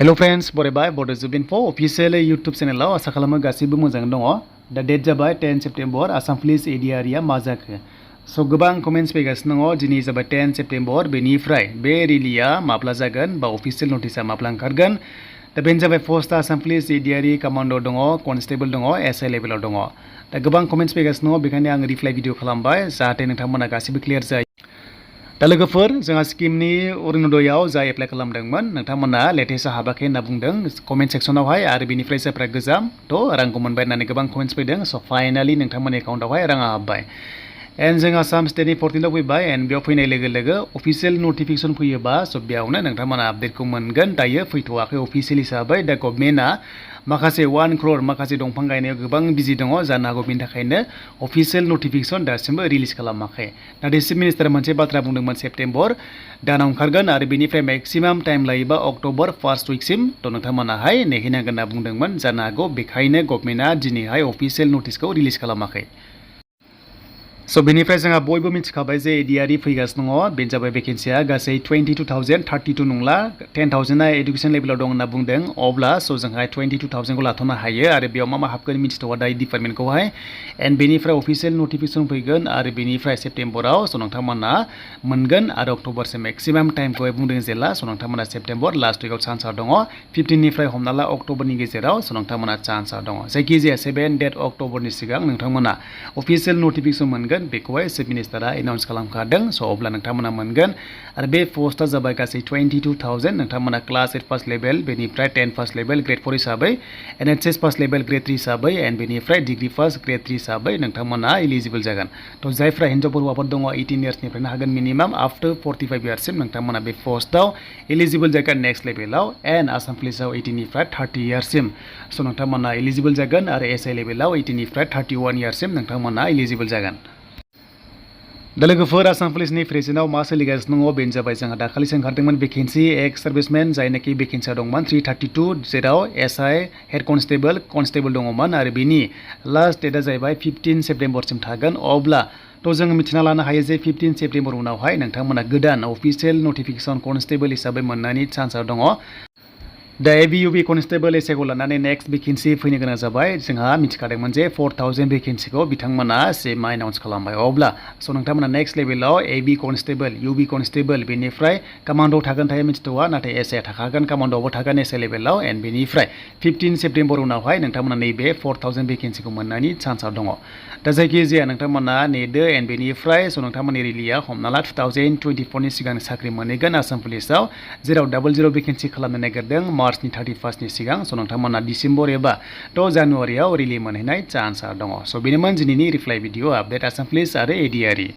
Hello friends, बरायबाय Bodo Zubinfo official YouTube channel आसा खालामो गासिबो मोजां दङ। दा डेट जाबाय 10 सेप्टेम्बर आसाम पुलिस ADRE मा जाखो। स' गोबां कमेन्ट्स फैगासिनो दङ। दिनै जाबाय 10 सेप्टेम्बर बेनिफ्राय बे रिलिया माब्ला जागोन बा अफिसियेल नटिसआ माब्ला ओंखारगोन। दा बेनो जाबाय first Assam police ADRE commando दङ, कनस्टेबल दङ, SI लेभेलाव दङ। दा गोबां कमेन्ट्स फैगासिनो दङ, बेखायनो आं रिप्लाइ भिडिअ खालामबाय जाहाथे नोंथांमोना गासिबो क्लियार जायो। दा लोगोफोर जोंहा स्किमनि अरुणोदयाव जा एप्लाइ खालामदोंमोन नोंथांमोना लेटेस्टआव हाबाखै होनना बुंदों कमेन्ट सेक्सनावहाय आरो बेनिफ्राय जायफ्रा गोजाम थ' रांखौ मोनबाय होननानै गोबां कमेन्ट्स फैदों। स' फाइनालि नोंथांमोननि एकाउन्टावहाय राङा हाबबाय। एन्ड जों आसाम स्टेटनि 14आव फैबाय एन्ड बेयाव फैनाय लोगो लोगो अफिसियेल नटिफिकेसन फैयोबा स' बेयावनो नोंथांमोना आपडेटखौ मोनगोन। दायो फैथ'वाखै अफिसियेल हिसाबै। दा गभर्नमेन्टआ माखासे 1 crore माखासे दंफां गायनायाव गोबां बिजि दङ, जानो हागौ बेनि थाखायनो अफिसियेल नटिफिकेसन दासिमबो रिलिज खालामाखै। नाथाय चिफ मिनिस्टारा मोनसे बाथ्रा बुंदोंमोन सेप्टेम्बर दानाव ओंखारगोन आरो बेनिफ्राय मेक्सिमाम टाइम लायोबा अक्ट'बर फार्स्ट उइकसिम थ' नोंथांमोनाहाय नेहैनांगोन होनना बुंदोंमोन। जानो हागौ बेखायनो गभर्नमेन्टआ दिनैहाय अफिसियेल नटिसखौ रिलिज खालामाखै। स' बेनिफ्राय जोंहा बयबो मिथिखाबाय जे ADRE फैगासिनो दङ। बेनो जाबाय भेकेन्सिया गासै 22,000 32 नंला 10,000आ एडुकेसन लेभेलाव दं होनना बुंदों। अब्ला स' जोंहा 22,000खौ लाथ'नो हायो आरो बेयाव मा हाबगोन मिथिथ'वा दायो डिपार्टमेन्टखौहाय। एन्ड बेनिफ्राय अफिसियेल नटिफिकेसन फैगोन आरो बेनिफ्राय सेप्टेम्बराव स' नोंथांमोना मोनगोन आरो अक्ट'बरसिम मेक्सिमाम टाइमखौहाय बुंदों जेला स' नोंथांमोना सेप्टेम्बर लास्ट उइकआव चान्सआ दङ। 15निफ्राय हमना ला अक्ट'बरनि गेजेराव स' नोंथांमोना चान्सआ दङ। जायखिजाया 7 डेट अक्ट'बरनि सिगां नोंथांमोना अफिसियेल नटिफिकेसन मोनगोन। बेखौहाय चिफ मिनिस्टारा एनाउन्स खालामखादों। स' अब्ला नोंथांमोना मोनगोन आरो बे पस्टआ जाबाय गासै 22,000। नोंथांमोना क्लास 8 फार्स्ट लेभेल बेनिफ्राय 10 फार्स्ट लेभेल ग्रेड 4 हिसाबै, NHS फार्स्ट लेभेल ग्रेड 3 हिसाबै एन्ड बेनिफ्राय डिग्री फार्स्ट ग्रेड 3 हिसाबै नोंथांमोना इलिजिबल जागोन। थ' जायफ्रा हिन्जावफोर हौवाफोर दङ 18 इयार्सनिफ्रायनो हागोन मिनिमाम आप टु 45 इयार्ससिम नोंथांमोना बे पस्टआव इलिजिबल जागोन नेक्स्ट लेभेलाव। एन्ड आसाम पुलिसाव 18निफ्राय 30 इयार्ससिम स' नोंथांमोना इलिजिबल जागोन आरो SI लेभेलाव 18निफ्राय 31 इयार्ससिम नोंथांमोना इलिजिबल जागोन। दा लोगोफोर आसाम पुलिसनि प्रेजेन्टआव मा सोलिगासिनो दङ बेनो जाबाय जोंहा दाखालिसो ओंखारदोंमोन भेकेन्सि एक्स सार्भिसमेन जायनाखि भेकेन्सिया दंमोन 332 जेराव SI हेड कनस्टेबल दङमोन आरो बेनि लास्ट डेटआ जाहैबाय 15 सेप्टेम्बरसिम थागोन। अब्ला थ' जों मिथिना लानो हायो जे 15 सेप्टेम्बर उनावहाय नोंथांमोना गोदान अफिसियेल नटिफिकेसन कनस्टेबल हिसाबै मोननायनि चान्सआ दङ। दा ABUB कनस्टेबल एसआइखौ लानानै नेक्स्ट भेकेन्सि फैनो गोनां जाबाय। जोंहा मिथिखादोंमोन जे 4,000 भेकेन्सिखौ बिथांमोना सिएमआ एनाउन्स खालामबाय। अब्ला स' नोंथांमोना नेक्स्ट लेभेलाव AB कनस्टेबल UB कनस्टेबल बेनिफ्राय कमान्डो थागोन थाया मिथिथ'वा, नाथाय SI थाखागोन, कमान्डोआवबो थागोन SI लेभेलाव। एन्ड बेनिफ्राय 15 सेप्टेम्बर उनावहाय नोंथांमोना नैबे 4,000 भेकेन्सिखौ मोननायनि चान्सआ दङ। दा जायखिजाया नोंथांमोना नेदो एन्ड बेनिफ्राय स' नोंथांमोननि रिलिया हमना ला 2024नि सिगां साख्रि मोनहैगोन आसाम पुलिसाव, जेराव 00 भेकेन्सि खालामनो नागिरदों मार्चनि 31नि सिगां। स' नोंथांमोना डिसेम्बर एबा 6 जानुवारियाव रिलि मोनहैनाय चान्सआ दङ। स' बेनोमोन दिनैनि reply video update Assam police आरो ADRE।